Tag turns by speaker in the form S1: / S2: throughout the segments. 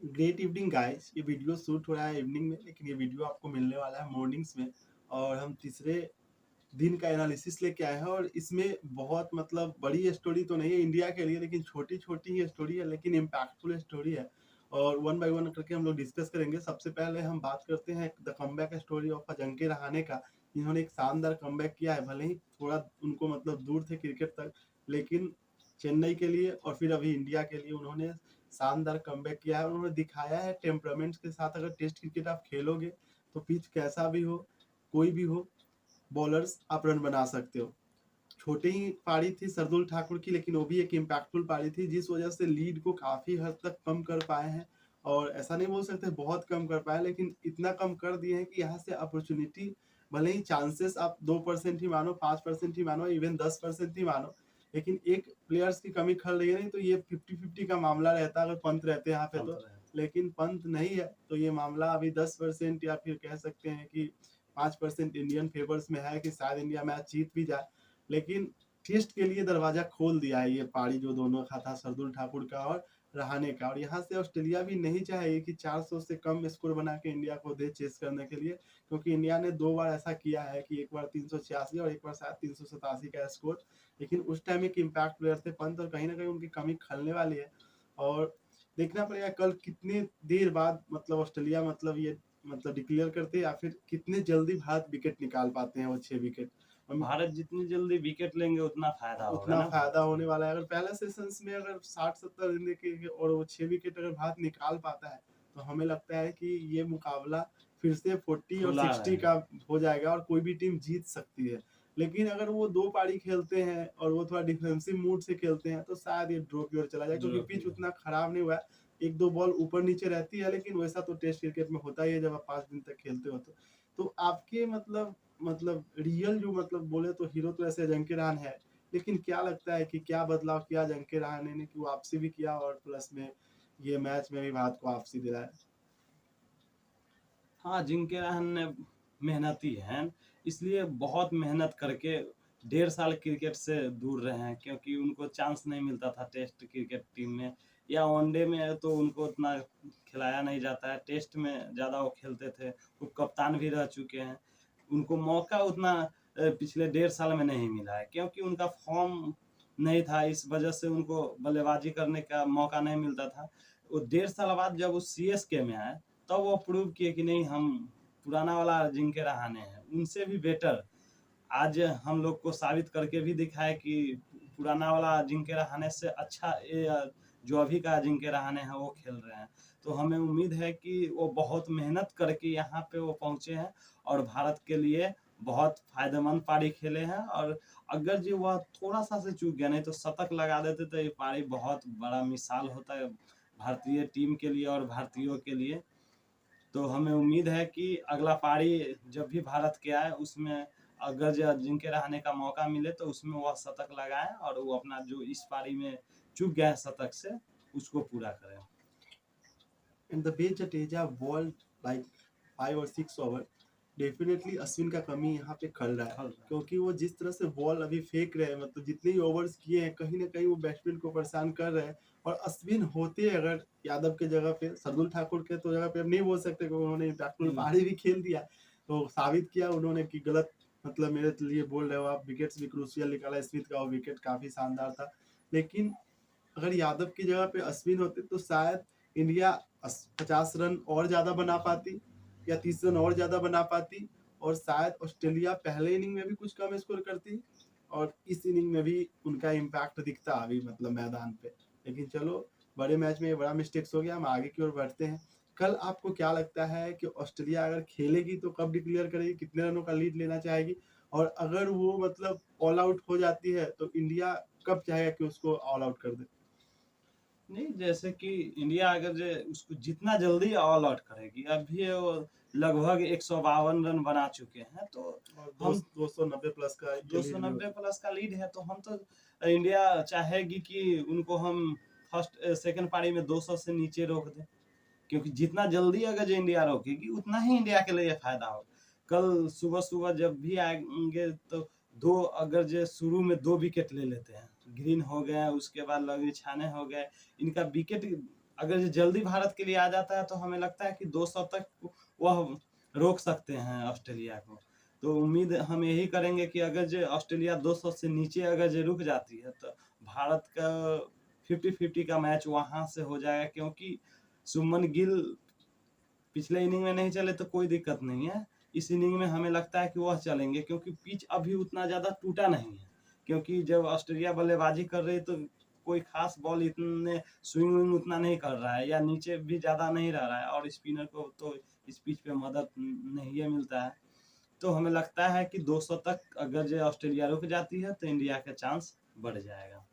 S1: Great evening guys. ये video shoot हो रहा है इवनिंग में, लेकिन ये वीडियो आपको मिलने वाला है मॉर्निंग्स में। और हम तीसरे दिन का एनालिसिस लेके आए हैं, और इसमें बहुत मतलब बड़ी स्टोरी तो नहीं है इंडिया के लिए, लेकिन छोटी छोटी ही स्टोरी है, लेकिन इम्पैक्टफुल स्टोरी है। और वन बाय वन करके हम लोग डिस्कस करेंगे। सबसे पहले हम बात करते हैं the comeback story of Ajinkya Rahane का। इन्होंने एक शानदार कमबैक किया है, भले ही थोड़ा उनको मतलब दूर थे क्रिकेट तक, लेकिन चेन्नई के लिए और फिर अभी इंडिया के लिए उन्होंने शानदार कमबैक किया है। उन्होंने दिखाया है टेम्परामेंट्स के साथ अगर टेस्ट क्रिकेट आप खेलोगे तो पिच कैसा भी हो, कोई भी हो, बॉलर्स आप रन बना सकते हो। छोटी ही पारी थी शार्दुल ठाकुर की, लेकिन वो भी एक इम्पैक्टफुल पारी थी, जिस वजह से लीड को काफी हद तक कम कर पाए हैं। और ऐसा नहीं बोल सकते बहुत कम कर पाए, लेकिन इतना कम कर दिए हैं कि यहाँ से अपॉर्चुनिटी, भले ही चांसेस आप 2% ही मानो, 5% ही मानो, इवन 10% ही मानो, लेकिन एक प्लेयर्स की कमी खल रही है। नहीं तो ये 50-50 का मामला रहता अगर पंत रहते यहाँ पे तो, लेकिन पंत नहीं है तो ये मामला अभी 10% या फिर कह सकते हैं कि 5% इंडियन फेवर्स में है कि शायद इंडिया मैच जीत भी जाए। लेकिन टेस्ट के लिए दरवाजा खोल दिया है ये पारी जो दोनों का था, शार्दुल ठाकुर का और रहाणे का। और यहाँ से ऑस्ट्रेलिया भी नहीं चाहेगी कि 400 से कम स्कोर बना के इंडिया को दे चेस करने के लिए, क्योंकि इंडिया ने 2 बार ऐसा किया है कि एक बार 386 और एक बार शायद 387 का स्कोर। लेकिन उस टाइम एक इम्पैक्ट प्लेयर थे पंत, और कहीं ना कहीं उनकी कमी खलने वाली है। और देखना पड़ेगा कल कितने देर बाद मतलब ऑस्ट्रेलिया मतलब ये मतलब डिक्लेयर करते हैं, या फिर कितने जल्दी भारत विकेट निकाल पाते हैं वो 6 विकेट।
S2: भारत जितनी जल्दी विकेट लेंगे उतना फायदा होगा
S1: उतना
S2: ना
S1: फायदा
S2: भारत को।
S1: होने वाला है। अगर पहले सेशंस में अगर 60-70 रन के और वो 6 विकेट अगर भारत निकाल पाता है, तो हमें लगता है कि ये मुकाबला फिर से 40 और
S2: खुला
S1: 60
S2: रहेगा।
S1: का हो जाएगा और कोई भी टीम जीत सकती है। लेकिन अगर वो 2 पारी खेलते हैं और वो थोड़ा डिफेंसिव मूड से खेलते हैं, तो शायद ये ड्रॉ की ओर चला जाए, क्योंकि पिच उतना खराब नहीं हुआ है। 1-2 बॉल ऊपर नीचे रहती है, लेकिन वैसा तो टेस्ट क्रिकेट में होता ही है जब आप 5 दिन तक खेलते हो तो आपके मतलब रियल जो मतलब बोले तो हीरो तो ऐसे अजिंक्य रहाणे है, लेकिन क्या लगता है कि क्या बदलाव किया अजिंक्य रहाणे ने कि वापसी भी किया और प्लस में ये मैच में भी भारत को वापसी दिलाया?
S2: हाँ, अजिंक्य रहाणे मेहनती हैं, इसलिए बहुत मेहनत करके 1.5 साल क्रिकेट से दूर रहे हैं, क्योंकि उनको चांस नहीं मिलता था टेस्ट क्रिकेट टीम में या वनडे में, तो उनको उतना खिलाया नहीं जाता है। टेस्ट में ज़्यादा वो खेलते थे, वो कप्तान भी रह चुके हैं। उनको मौका उतना पिछले 1.5 साल में नहीं मिला है, क्योंकि उनका फॉर्म नहीं था, इस वजह से उनको बल्लेबाजी करने का मौका नहीं मिलता था। वो 1.5 साल बाद जब वो सीएसके में आए, तब वो प्रूव किए कि नहीं, हम पुराना वाला अजिंक्य रहाणे हैं, उनसे भी बेटर। आज हम लोग को साबित करके भी दिखाए कि पुराना वाला अजिंक्य रहाणे से अच्छा जो अभी का अजिंक्य रहाणे है वो खेल रहे हैं। तो हमें उम्मीद है कि वो बहुत मेहनत करके यहाँ पे वो पहुंचे हैं और भारत के लिए बहुत फायदेमंद पारी खेले हैं। और अगर जो वह थोड़ा सा से चूक गया, नहीं तो शतक लगा देते, तो ये पारी बहुत बड़ा मिसाल होता है भारतीय टीम के लिए और भारतीयों के लिए। तो हमें उम्मीद है कि अगला पारी जब भी भारत के आए, उसमें अगर जो अजिंक्य रहाणे का मौका मिले तो उसमें वह शतक लगाएं और वो अपना जो इस पारी में चूक गया है शतक से, उसको पूरा करें।
S1: And the way Jadeja bowled like 5 और 6 ओवर, डेफिनेटली अश्विन का कमी यहाँ पे खल रहा है, क्योंकि वो जिस तरह से बॉल अभी फेंक रहे हैं, मतलब जितने ही ओवर्स किए हैं कहीं ना कहीं वो बैट्समैन को परेशान कर रहे हैं। और अश्विन होते अगर यादव के जगह पे, शार्दुल ठाकुर के तो जगह पे अब नहीं बोल सकते, क्योंकि उन्होंने इम्पैक्टफुल पारी भी खेल दिया, तो साबित किया उन्होंने कि गलत मतलब मेरे लिए बोल रहे हो आप। विकेट्स भी क्रूशियल निकाला स्मिथ का, वो विकेट काफी शानदार था। लेकिन अगर यादव की जगह पे अश्विन होते तो शायद इंडिया 50 रन और ज्यादा बना पाती, या 30 रन और ज्यादा बना पाती, और शायद ऑस्ट्रेलिया पहले इनिंग में भी कुछ कम स्कोर करती, और इस इनिंग में भी उनका इम्पैक्ट दिखता अभी मतलब मैदान पे। लेकिन चलो, बड़े मैच में ये बड़ा मिस्टेक्स हो गया, हम आगे की ओर बढ़ते हैं। कल आपको क्या लगता है कि ऑस्ट्रेलिया अगर खेलेगी तो कब डिक्लेयर करेगी, कितने रनों का लीड लेना चाहेगी? और अगर वो मतलब ऑल आउट हो जाती है तो इंडिया कब चाहेगा कि उसको ऑल आउट कर दे?
S2: नहीं, जैसे कि इंडिया अगर जो उसको जितना जल्दी ऑल आउट करेगी, अभी वो लगभग 152 रन बना चुके हैं, तो
S1: और
S2: हम
S1: 290 प्लस का ये लीड भी
S2: 290
S1: होता
S2: प्लस का लीड है, तो हम तो इंडिया चाहेगी कि उनको हम फर्स्ट सेकंड पारी में 200 से नीचे रोक दें, क्योंकि जितना जल्दी अगर जो इंडिया रोकेगी उतना ही इंडिया के लिए फायदा होगा। कल सुबह सुबह जब भी आएंगे तो दो, अगर जो शुरू में 2 विकेट ले लेते हैं, ग्रीन हो गए, उसके बाद लवी छाने हो गए, इनका विकेट अगर ये जल्दी भारत के लिए आ जाता है तो हमें लगता है कि 200 तक वह रोक सकते हैं ऑस्ट्रेलिया को। तो उम्मीद हम यही करेंगे कि अगर जो ऑस्ट्रेलिया 200 से नीचे अगर जो रुक जाती है तो भारत का 50-50 का मैच वहाँ से हो जाएगा, क्योंकि शुभमन गिल पिछले इनिंग में नहीं चले तो कोई दिक्कत नहीं है। इस इनिंग में हमें लगता है कि वह चलेंगे, क्योंकि पिच अभी उतना ज़्यादा टूटा नहीं है। क्योंकि जब ऑस्ट्रेलिया बल्लेबाजी कर रही है तो कोई खास बॉल इतने स्विंग विंग उतना नहीं कर रहा है या नीचे भी ज़्यादा नहीं रह रहा है, और स्पिनर को तो इस पिच पे मदद नहीं है मिलता है। तो हमें लगता है कि 200 तक अगर जो ऑस्ट्रेलिया रुक जाती है तो इंडिया का चांस बढ़ जाएगा।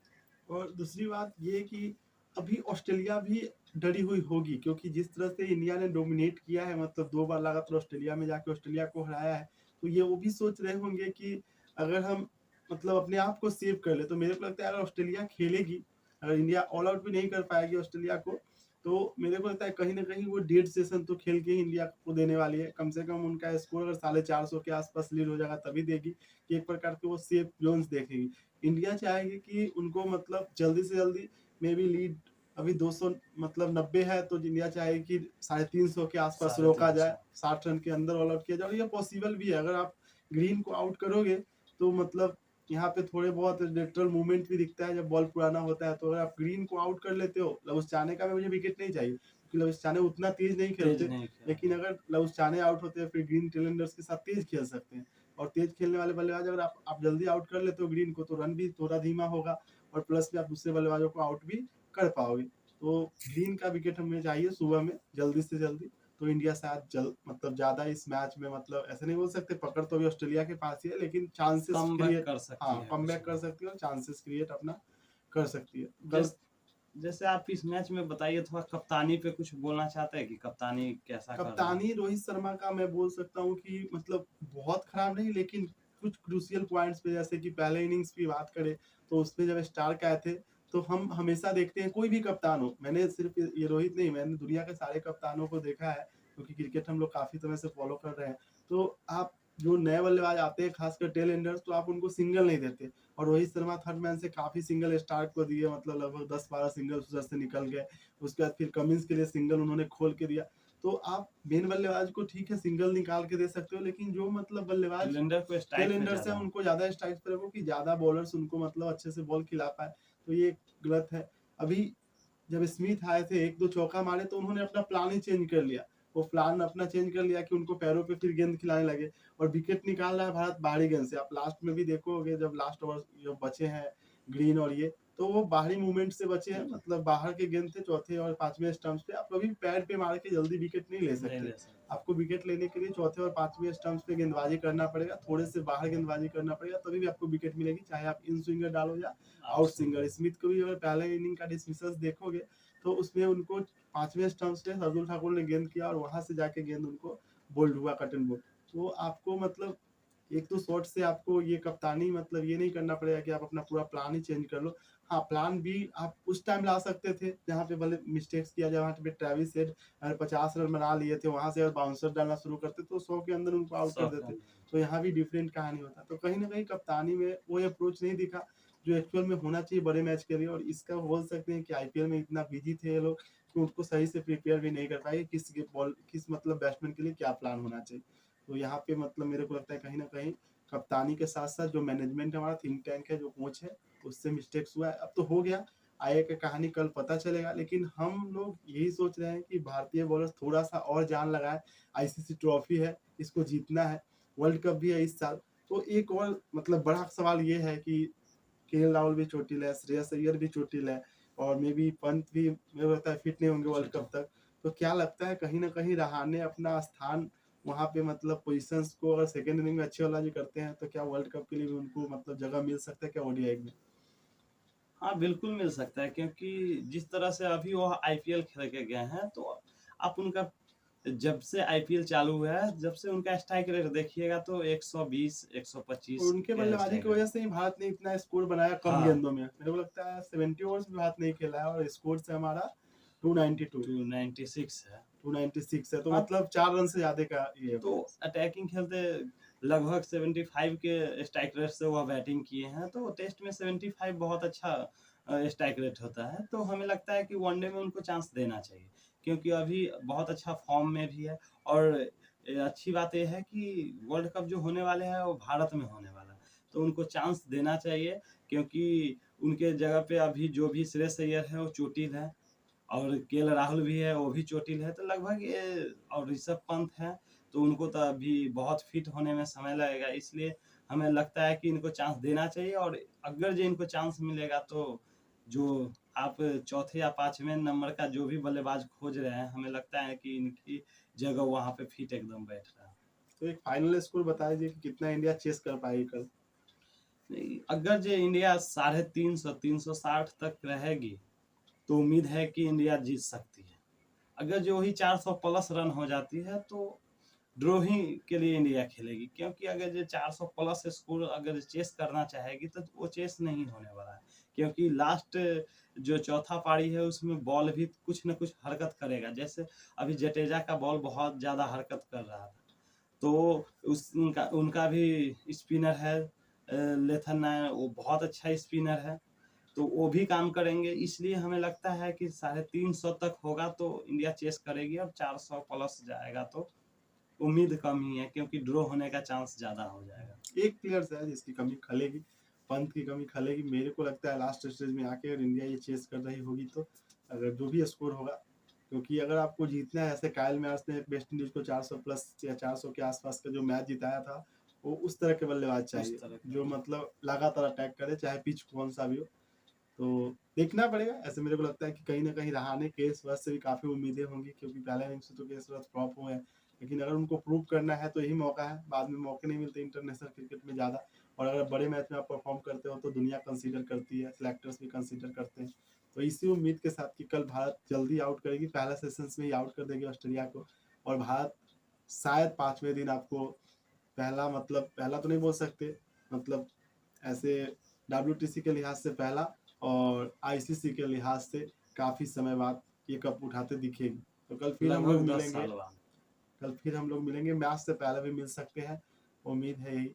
S1: और दूसरी बात ये कि अभी ऑस्ट्रेलिया भी डरी हुई होगी, क्योंकि जिस तरह से इंडिया ने डोमिनेट किया है, मतलब 2 बार लगातार ऑस्ट्रेलिया में जाके ऑस्ट्रेलिया को हराया है, तो ये वो भी सोच रहे होंगे कि अगर हम मतलब अपने आप को सेव कर ले, तो मेरे को लगता है अगर ऑस्ट्रेलिया खेलेगी, अगर इंडिया ऑल आउट भी नहीं कर पाएगी ऑस्ट्रेलिया को, तो मेरे को लगता है कहीं न कहीं वो डेढ़ सेशन तो खेल के ही इंडिया को देने वाली है। कम से कम उनका स्कोर अगर 450 के आस-पास लीड हो जाएगा तभी देगी, कि एक प्रकार के वो सेफ ज़ोन्स देखेगी। इंडिया चाहेगी कि उनको मतलब जल्दी से जल्दी मे बी लीड अभी 200 मतलब 90 है, तो इंडिया चाहेगी कि 350 के आसपास रोका जाए, 60 रन के अंदर ऑल आउट किया जाए, और ये पॉसिबल भी है। अगर आप ग्रीन को आउट करोगे तो मतलब यहाँ पे थोड़े बहुत लेटरल मूवमेंट भी दिखता है जब बॉल पुराना होता है, तो अगर आप ग्रीन को आउट कर लेते हो, लुसचाने का भी मुझे विकेट नहीं चाहिए क्योंकि लुसचाने उतना तेज नहीं खेलते, लेकिन अगर लुसचाने आउट होते हैं फिर ग्रीन टेलेंडर्स के साथ तेज खेल सकते हैं, और तेज खेलने वाले बल्लेबाज अगर आप जल्दी आउट कर लेते हो ग्रीन को, तो रन भी थोड़ा धीमा होगा, और प्लस में आप दूसरे बल्लेबाजों को आउट भी कर पाओगे। तो ग्रीन का विकेट हमें चाहिए सुबह में जल्दी से जल्दी, तो इंडिया शायद जल्द मतलब ज्यादा इस मैच में, मतलब ऐसे नहीं बोल सकते पकड़ तो अभी ऑस्ट्रेलिया के पास ही है, लेकिन चांसेस क्रिएट
S2: कर सकती
S1: हाँ
S2: है,
S1: कमबैक कर सकती है और चांसेस क्रिएट अपना कर सकती है।
S2: जैसे आप इस मैच में बताइए, थोड़ा कप्तानी पे कुछ बोलना चाहते हैं कि कप्तानी कैसा कर रहा है?
S1: कप्तानी रोहित शर्मा का मैं बोल सकता हूँ कि मतलब बहुत खराब नहीं, लेकिन कुछ क्रूशियल पॉइंट्स पे, जैसे कि पहले इनिंग्स की बात करें तो उसमें जब स्टार्क आए थे, तो हम हमेशा देखते हैं कोई भी कप्तान हो, मैंने सिर्फ ये रोहित नहीं, मैंने दुनिया के सारे कप्तानों को देखा है, क्योंकि क्रिकेट हम लोग काफी समय से फॉलो कर रहे हैं। तो आप जो नए बल्लेबाज आते हैं खासकर टेल एंडर्स, तो आप उनको सिंगल नहीं देते, और रोहित शर्मा थर्ड मैन से काफी सिंगल स्टार्क को दिए, मतलब लगभग 10-12 सिंगल उधर से निकल गए। उसके बाद फिर कमिंस के लिए सिंगल उन्होंने खोल के दिया। तो आप मेन बल्लेबाज को ठीक है सिंगल निकाल के दे सकते हो, लेकिन जो मतलब बल्लेबाज टेलेंडर्स है उनको ज्यादा स्ट्राइक्स पे रखो, कि ज्यादा बॉलर्स उनको मतलब अच्छे से बॉल खिला पाए, तो ये गलत है। अभी जब स्मिथ आए थे 1-2 चौका मारे, तो उन्होंने अपना प्लान ही चेंज कर लिया, वो प्लान अपना चेंज कर लिया कि उनको पैरों पे फिर गेंद खिलाने लगे, और विकेट निकाल रहा है भारत बाहरी गेंद से। आप लास्ट में भी देखोगे जब लास्ट ओवर जो बचे हैं ग्रीन और ये, तो वो बाहरी मूवमेंट से बचे हैं, मतलब बाहर के गेंद थे चौथे और पांचवें स्टंप्स पे, आप कभी पैर पे मार के जल्दी विकेट नहीं ले सकते। आपको विकेट लेने के लिए चौथे और पांचवें स्टंप्स पे गेंदबाजी करना पड़ेगा, थोड़े से बाहर गेंदबाजी करना पड़ेगा, तभी भी आपको विकेट मिलेगी, चाहे आप इन स्विंगर डालो या आउट स्विंगर। स्मिथ को भी अगर पहले इनिंग का डिसमिसल्स देखोगे, तो उसमें उनको पांचवें स्टंप्स पे शार्दुल ठाकुर ने गेंद किया, और वहां से जाके गेंद उनको बोल्ड हुआ, कट एंड बोल्ड। तो आपको मतलब एक दो शॉट से आपको ये कप्तानी मतलब ये नहीं करना पड़ेगा कि आप अपना पूरा प्लान ही चेंज कर लो। हाँ, प्लान भी आप उस टाइम ला सकते थे जहाँ पे भले मिस्टेक्स किया जाए, वहाँ पे ट्रेविस हेड अगर 50 रन बना लिए थे, वहां से अगर बाउंसर डालना शुरू करते तो 100 के अंदर उनको आउट कर देते, तो यहाँ भी डिफरेंट कहानी होता। तो कहीं ना कहीं कप्तानी में वो अप्रोच नहीं दिखा जो एक्चुअल में होना चाहिए बड़े मैच के लिए, और इसका बोल सकते हैं कि आईपीएल में इतना बिजी थे ये लोग कि उनको सही से प्रिपेयर भी नहीं कर पाए किस मतलब बैट्समैन के लिए क्या प्लान होना चाहिए। तो यहाँ पे मतलब मेरे को लगता है कहीं ना कहीं कप्तानी के साथ साथ जो मैनेजमेंट हमारा थिंक टैंक है, जो कोच है, उससे मिस्टेक्स हुआ है। अब तो हो गया, आगे का कहानी कल पता चलेगा, लेकिन हम लोग यही सोच रहे हैं कि भारतीय बॉलर्स थोड़ा सा और जान लगाए। आईसीसी ट्रॉफी है, इसको जीतना है, वर्ल्ड कप भी है इस साल, तो एक और मतलब बड़ा सवाल ये है कि केएल राहुल भी चोटिल है, श्रेयस अय्यर भी चोटिल है, और मे बी पंत भी मेरे को लगता है फिट नहीं होंगे वर्ल्ड कप तक। तो क्या लगता है कहीं ना कहीं रहाने अपना स्थान वहाँ पे मतलब पोजीशंस को अगर सेकंड इनिंग में अच्छे बल्लेबाजी करते हैं, तो क्या वर्ल्ड कप के लिए भी उनको मतलब जगह मिल सकता है क्या ओडीआई में?
S2: हाँ, बिल्कुल मिल सकता है, क्योंकि जिस तरह से अभी वो आईपीएल खेल के गए हैं, तो आप उनका जब से आईपीएल चालू हुआ है, जब से उनका स्ट्राइक रेट देखिएगा तो 120 125
S1: उनके बल्लेबाजी की वजह से ही भारत ने इतना स्कोर बनाया कम गेंदों में। मेरे को लगता है 70 ओवर्स भी भारत नहीं खेला है, और स्कोर से हमारा
S2: 296 है।
S1: 296 है, तो मतलब 4 रन से ज्यादा का ये।
S2: तो अटैकिंग खेलते लगभग 75 के स्ट्राइक रेट से वह बैटिंग किए हैं, तो टेस्ट में 75 बहुत अच्छा स्ट्राइक रेट होता है, तो हमें लगता है कि वनडे में उनको चांस देना चाहिए, क्योंकि अभी बहुत अच्छा फॉर्म में भी है। और अच्छी बात ये है कि वर्ल्ड कप जो होने वाले हैं वो भारत में होने वाला है, तो उनको चांस देना चाहिए, क्योंकि उनके जगह पे अभी जो भी श्रेयस अय्यर है वो चोटिल है, और केएल राहुल भी है, वो भी चोटिल है, तो लगभग ये, और ऋषभ पंत है, तो उनको तो अभी बहुत फिट होने में समय लगेगा। इसलिए हमें लगता है कि इनको चांस देना चाहिए, और अगर जो इनको चांस मिलेगा तो जो आप चौथे या पांचवें नंबर का जो भी बल्लेबाज खोज रहे हैं, हमें लगता है कि इनकी जगह वहां पे फिट एकदम बैठ रहा है।
S1: तो एक फाइनल स्कोर बता दीजिए कि कितना इंडिया चेस कर पाएगी कल।
S2: अगर जो इंडिया 350 360 तक रहेगी तो उम्मीद है कि इंडिया जीत सकती है। अगर जो वही 400 प्लस रन हो जाती है तो ड्रॉ ही के लिए इंडिया खेलेगी, क्योंकि अगर जो 400 प्लस स्कोर अगर चेस करना चाहेगी तो वो चेस नहीं होने वाला है, क्योंकि लास्ट जो चौथा पारी है उसमें बॉल भी कुछ न कुछ हरकत करेगा। जैसे अभी जडेजा का बॉल बहुत ज़्यादा हरकत कर रहा था, तो उस उनका उनका भी स्पिनर है लेथन नायर, वो बहुत अच्छा स्पिनर है, तो वो भी काम करेंगे। इसलिए हमें लगता है कि 350 तक होगा तो इंडिया चेस करेगी, और 400 प्लस जाएगा तो उम्मीद कम ही है, क्योंकि ड्रॉ होने का चांस ज़्यादा हो जाएगा।
S1: एक प्लेयर है जिसकी कमी खलेगी, पंत की कमी खलेगी। मेरे को लगता है लास्ट स्टेज में आके अगर इंडिया ये चेस कर रही होगी तो अगर जो भी स्कोर होगा, क्योंकि अगर आपको जीतना है, ऐसे कायल मैच ने वेस्ट इंडीज को 400 प्लस या 400 के आसपास का जो मैच जिताया था, वो उस तरह के बल्लेबाज चाहिए जो मतलब लगातार अटैक करे, चाहे पिच कौन सा भी हो। तो देखना पड़ेगा। ऐसे मेरे को लगता है कि कहीं ना कहीं रहाणे केस वर्थ से भी काफी उम्मीदें होंगी, क्योंकि पहले इनिंग्स से तो केस वर्थ फ्लॉप हुए हैं, लेकिन अगर उनको प्रूव करना है तो यही मौका है। बाद में मौके नहीं मिलते इंटरनेशनल क्रिकेट में ज़्यादा, और अगर बड़े मैच में आप परफॉर्म करते हो तो दुनिया कंसीडर करती है, सिलेक्टर्स भी कंसीडर करते हैं। तो इसी उम्मीद के साथ कि कल भारत जल्दी आउट करेगी, पहला सेशंस में ही आउट कर देगी ऑस्ट्रेलिया को, और भारत शायद पांचवें दिन आपको पहला, मतलब पहला तो नहीं बोल सकते, मतलब ऐसे WTC के लिहाज से पहला और ICC के लिहाज से काफी समय बाद ये कप उठाते दिखेगी। तो कल फिर हम लोग
S2: लगभग 10
S1: मिलेंगे,
S2: साल बाद।
S1: कल फिर हम लोग मिलेंगे, मैच से पहले भी मिल सकते हैं, उम्मीद है यही।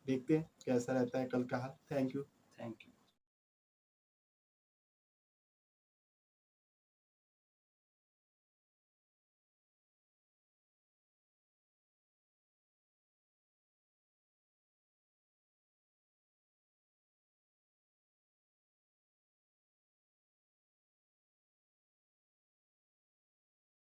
S1: देखते हैं कैसा रहता है कल का हाल। Thank you.
S2: Thank you.